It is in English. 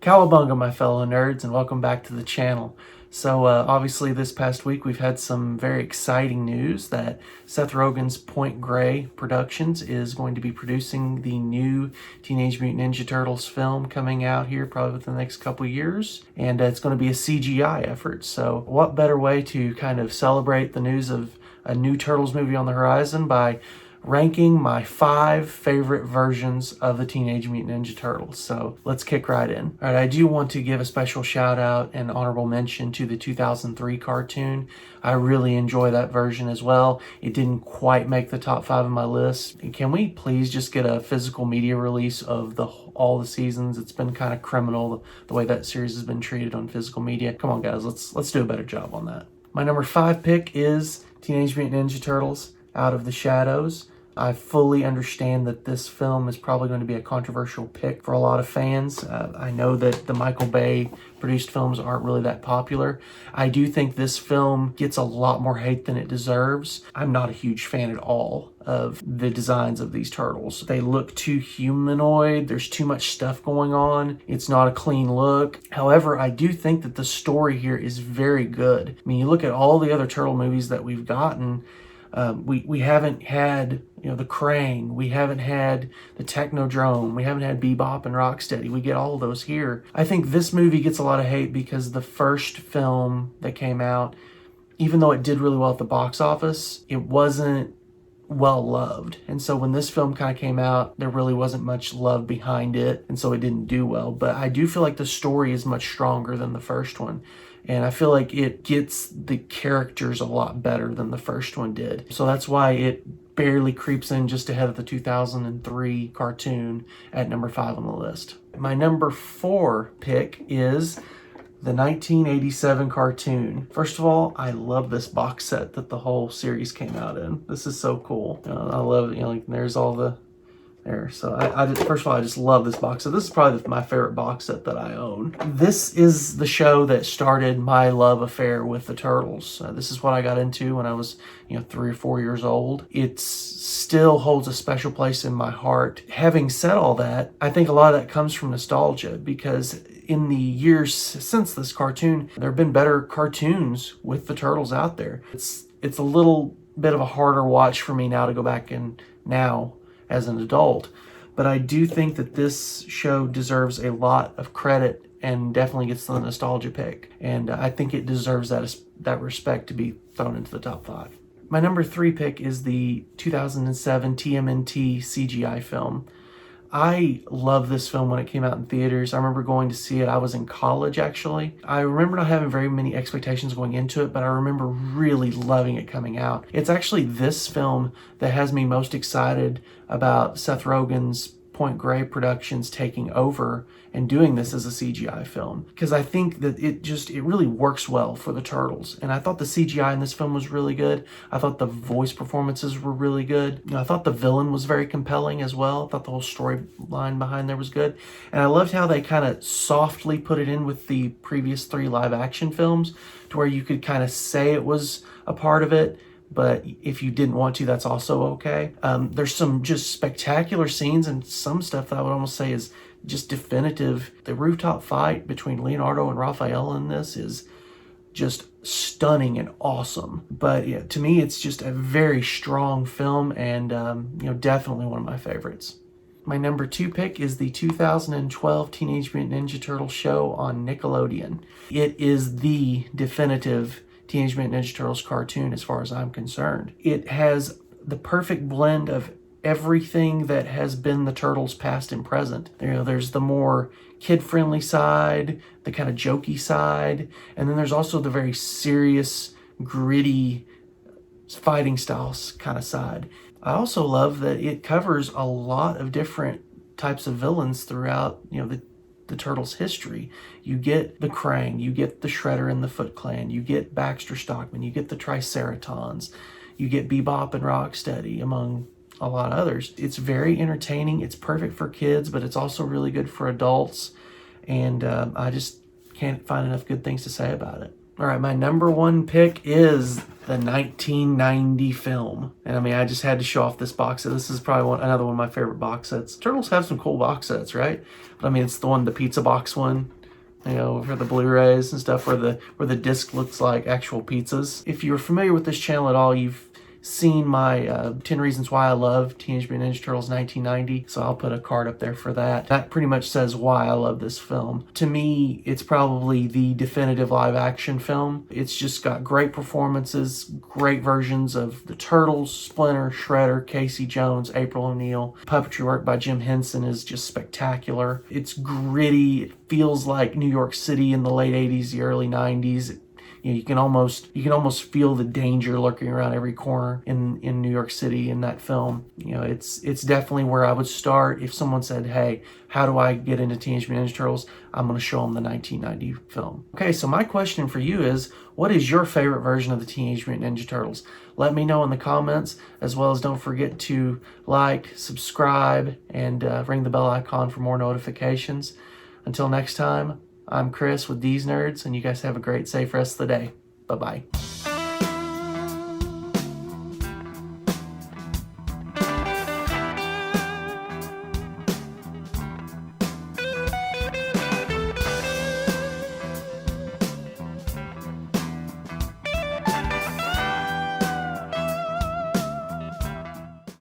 Cowabunga, my fellow nerds, and welcome back to the channel. So obviously this past week we've had some very exciting news that Seth Rogen's Point Grey Productions is going to be producing the new Teenage Mutant Ninja Turtles film coming out here probably within the next couple years. And it's going to be a CGI effort. So what better way to kind of celebrate the news of a new Turtles movie on the horizon by ranking my 5 favorite versions of the Teenage Mutant Ninja Turtles. So let's kick right in. All right, I do want to give a special shout out and honorable mention to the 2003 cartoon. I really enjoy that version as well. It didn't quite make the top 5 of my list. Can we please just get a physical media release of all the seasons? It's been kind of criminal the way that series has been treated on physical media. Come on guys, let's do a better job on that. My number 5 pick is Teenage Mutant Ninja Turtles Out of the Shadows. I fully understand that this film is probably going to be a controversial pick for a lot of fans. I know that the Michael Bay produced films aren't really that popular. I do think this film gets a lot more hate than it deserves. I'm not a huge fan at all of the designs of these turtles. They look too humanoid. There's too much stuff going on. It's not a clean look. However, I do think that the story here is very good. I mean, you look at all the other turtle movies that we've gotten, we haven't had, the Krang, we haven't had the Technodrome, we haven't had Bebop and Rocksteady. We get all of those here. I think this movie gets a lot of hate because the first film that came out, even though it did really well at the box office, it wasn't well loved. And so when this film kind of came out, there really wasn't much love behind it, and so it didn't do well. But I do feel like the story is much stronger than the first one. And I feel like it gets the characters a lot better than the first one did. So that's why it barely creeps in just ahead of the 2003 cartoon at number 5 on the list. My number 4 pick is the 1987 cartoon. First of all, I love this box set that the whole series came out in. This is so cool. I love it. Like there's all the there. So first of all, I just love this box set. This is probably my favorite box set that I own. This is the show that started my love affair with the Turtles. This is what I got into when I was, 3 or 4 years old. It still holds a special place in my heart. Having said all that, I think a lot of that comes from nostalgia because in the years since this cartoon, there have been better cartoons with the Turtles out there. It's a little bit of a harder watch for me now to go back and now as an adult, but I do think that this show deserves a lot of credit and definitely gets the nostalgia pick, and I think it deserves that respect to be thrown into the top 5. My number 3 pick is the 2007 TMNT CGI Film. I love this film when it came out in theaters. I remember going to see it. I was in college, actually. I remember not having very many expectations going into it, but I remember really loving it coming out. It's actually this film that has me most excited about Seth Rogen's Point Grey Productions taking over and doing this as a CGI film, because I think that it really works well for the Turtles. And I thought the CGI in this film was really good. I thought the voice performances were really good. I thought the villain was very compelling as well. I thought the whole storyline behind there was good. And I loved how they kind of softly put it in with the previous 3 live action films to where you could kind of say it was a part of it, but if you didn't want to, that's also okay. There's some just spectacular scenes and some stuff that I would almost say is just definitive. The rooftop fight between Leonardo and Raphael in this is just stunning and awesome. But yeah, to me, it's just a very strong film and definitely one of my favorites. My number 2 pick is the 2012 Teenage Mutant Ninja Turtles show on Nickelodeon. It is the definitive Teenage Mutant Ninja Turtles cartoon as far as I'm concerned. It has the perfect blend of everything that has been the Turtles past and present. There's the more kid-friendly side, the kind of jokey side, and then there's also the very serious, gritty, fighting styles kind of side. I also love that it covers a lot of different types of villains throughout, the Turtles' history. You get the Krang, you get the Shredder and the Foot Clan, you get Baxter Stockman, you get the Triceratons, you get Bebop and Rocksteady, among a lot of others. It's very entertaining. It's perfect for kids, but it's also really good for adults. And I just can't find enough good things to say about it. All right, my number 1 pick is the 1990 film. And I mean, I just had to show off this box set. This is probably another one of my favorite box sets. Turtles have some cool box sets, right? But I mean, it's the pizza box one. you know, for the Blu-rays and stuff, where the disc looks like actual pizzas. If you're familiar with this channel at all, you've seen my 10 Reasons Why I Love Teenage Mutant Ninja Turtles 1990, so I'll put a card up there for that. That pretty much says why I love this film. To me, it's probably the definitive live action film. It's just got great performances, great versions of the Turtles, Splinter, Shredder, Casey Jones, April O'Neil. Puppetry work by Jim Henson is just spectacular. It's gritty. It feels like New York City in the late 80s, the early 90s. You know, you can almost feel the danger lurking around every corner in New York City in that film. You know, it's definitely where I would start if someone said, "Hey, how do I get into Teenage Mutant Ninja Turtles?" I'm going to show them the 1990 film. Okay, so my question for you is, what is your favorite version of the Teenage Mutant Ninja Turtles? Let me know in the comments, as well as don't forget to like, subscribe, and ring the bell icon for more notifications. Until next time, I'm Chris with Dees Nerds, and you guys have a great, safe rest of the day. Bye-bye.